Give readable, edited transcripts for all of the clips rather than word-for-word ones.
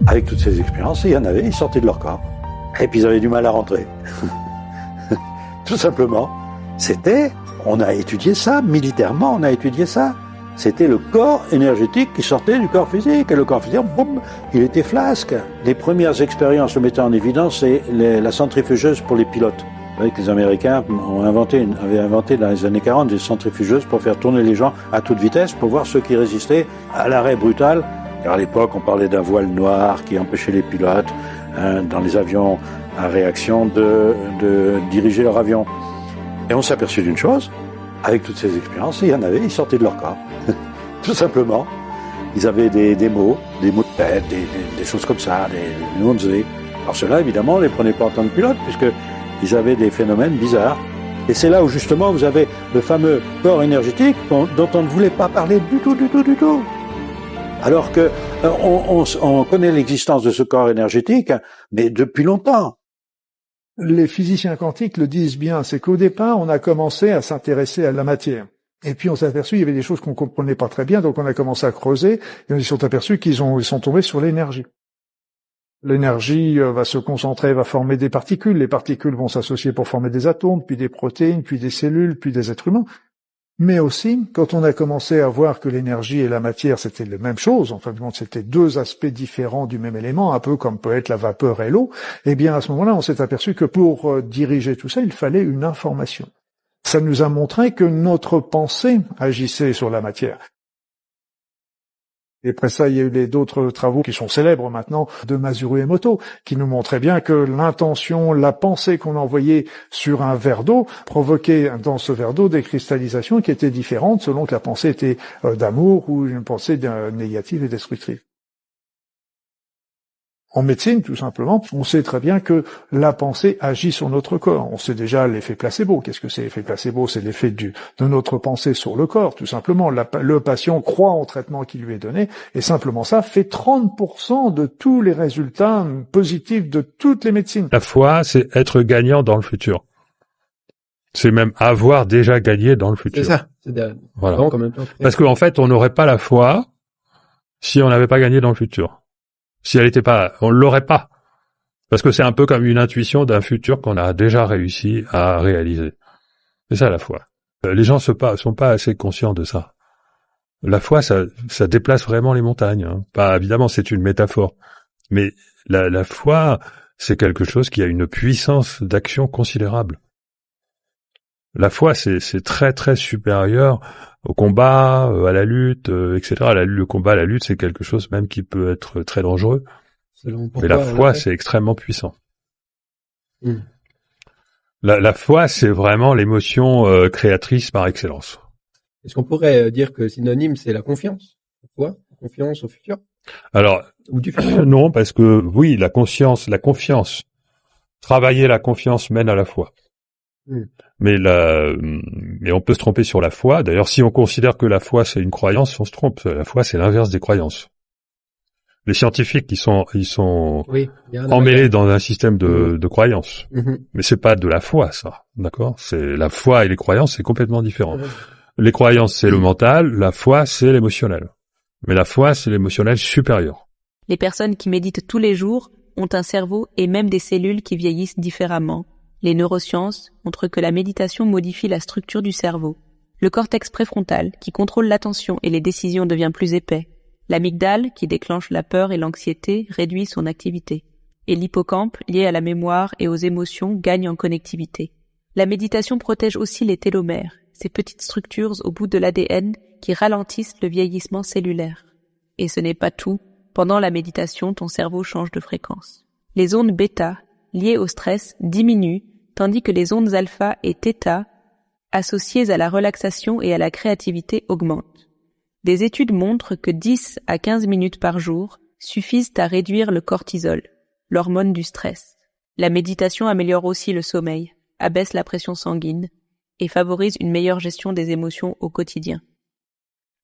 Avec toutes ces expériences, il y en avait, ils sortaient de leur corps. Et puis ils avaient du mal à rentrer. Tout simplement. On a étudié ça, militairement, on a étudié ça. C'était le corps énergétique qui sortait du corps physique. Et le corps physique, boum, il était flasque. Les premières expériences le mettaient en évidence, c'est la centrifugeuse pour les pilotes. Vous savez que les Américains avaient inventé dans les années 40 des centrifugeuses pour faire tourner les gens à toute vitesse, pour voir ceux qui résistaient à l'arrêt brutal. Car à l'époque, on parlait d'un voile noir qui empêchait les pilotes, dans les avions à réaction, de diriger leur avion. Et on s'est aperçu d'une chose, avec toutes ces expériences, il y en avait, ils sortaient de leur corps. Tout simplement. Ils avaient des mots de tête, des choses comme ça, des monzes. Alors ceux-là, évidemment, on les prenait pas en tant que pilotes, puisqu'ils avaient des phénomènes bizarres. Et c'est là où, justement, vous avez le fameux corps énergétique dont on ne voulait pas parler du tout. Alors que on connaît l'existence de ce corps énergétique, mais depuis longtemps. Les physiciens quantiques le disent bien, c'est qu'au départ, on a commencé à s'intéresser à la matière. Et puis on s'est aperçu qu'il y avait des choses qu'on comprenait pas très bien, donc on a commencé à creuser, et on s'est aperçu ils sont tombés sur l'énergie. L'énergie va se concentrer, va former des particules, les particules vont s'associer pour former des atomes, puis des protéines, puis des cellules, puis des êtres humains. Mais aussi, quand on a commencé à voir que l'énergie et la matière, c'était la même chose, en fin de compte, c'était deux aspects différents du même élément, un peu comme peut être la vapeur et l'eau, eh bien, à ce moment-là, on s'est aperçu que pour diriger tout ça, il fallait une information. Ça nous a montré que notre pensée agissait sur la matière. Et après ça, il y a eu d'autres travaux qui sont célèbres maintenant de Masaru Emoto, qui nous montraient bien que l'intention, la pensée qu'on envoyait sur un verre d'eau provoquait dans ce verre d'eau des cristallisations qui étaient différentes selon que la pensée était d'amour ou une pensée négative et destructrice. En médecine, tout simplement, on sait très bien que la pensée agit sur notre corps. On sait déjà l'effet placebo. Qu'est-ce que c'est l'effet placebo? C'est l'effet de notre pensée sur le corps, tout simplement. Le patient croit au traitement qui lui est donné, et simplement ça fait 30% de tous les résultats positifs de toutes les médecines. La foi, c'est être gagnant dans le futur. C'est même avoir déjà gagné dans le futur. C'est ça. Voilà. Bon, quand même. Parce qu'en fait, on n'aurait pas la foi si on n'avait pas gagné dans le futur. Si elle était pas, on l'aurait pas. Parce que c'est un peu comme une intuition d'un futur qu'on a déjà réussi à réaliser. C'est ça la foi. Les gens sont pas assez conscients de ça. La foi, ça déplace vraiment les montagnes. Hein. Pas évidemment, c'est une métaphore, mais la foi, c'est quelque chose qui a une puissance d'action considérable. La foi, c'est très très supérieur au combat, à la lutte, etc. Le combat, la lutte, c'est quelque chose même qui peut être très dangereux. Mais la foi, c'est extrêmement puissant. La foi, c'est vraiment l'émotion créatrice par excellence. Est-ce qu'on pourrait dire que synonyme, c'est la confiance? La foi, la confiance au futur? Alors, ou du futur? Non, parce que oui, la confiance. Travailler la confiance mène à la foi. Mais on peut se tromper sur la foi. D'ailleurs, si on considère que la foi c'est une croyance, on se trompe. La foi c'est l'inverse des croyances. Les scientifiques, ils sont emmêlés dans un système de croyances. Mais c'est pas de la foi, ça. D'accord? C'est la foi et les croyances, c'est complètement différent. Les croyances, c'est le mental. La foi, c'est l'émotionnel. Mais la foi, c'est l'émotionnel supérieur. Les personnes qui méditent tous les jours ont un cerveau et même des cellules qui vieillissent différemment. Les neurosciences montrent que la méditation modifie la structure du cerveau. Le cortex préfrontal, qui contrôle l'attention et les décisions, devient plus épais. L'amygdale, qui déclenche la peur et l'anxiété, réduit son activité. Et l'hippocampe, lié à la mémoire et aux émotions, gagne en connectivité. La méditation protège aussi les télomères, ces petites structures au bout de l'ADN qui ralentissent le vieillissement cellulaire. Et ce n'est pas tout. Pendant la méditation, ton cerveau change de fréquence. Les ondes bêta, liées au stress, diminuent, tandis que les ondes alpha et θ, associées à la relaxation et à la créativité, augmentent. Des études montrent que 10 à 15 minutes par jour suffisent à réduire le cortisol, l'hormone du stress. La méditation améliore aussi le sommeil, abaisse la pression sanguine et favorise une meilleure gestion des émotions au quotidien.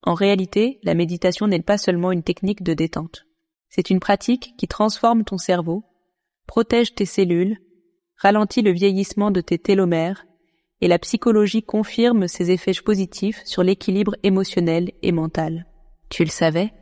En réalité, la méditation n'est pas seulement une technique de détente. C'est une pratique qui transforme ton cerveau, protège tes cellules, ralentit le vieillissement de tes télomères, et la psychologie confirme ses effets positifs sur l'équilibre émotionnel et mental. Tu le savais?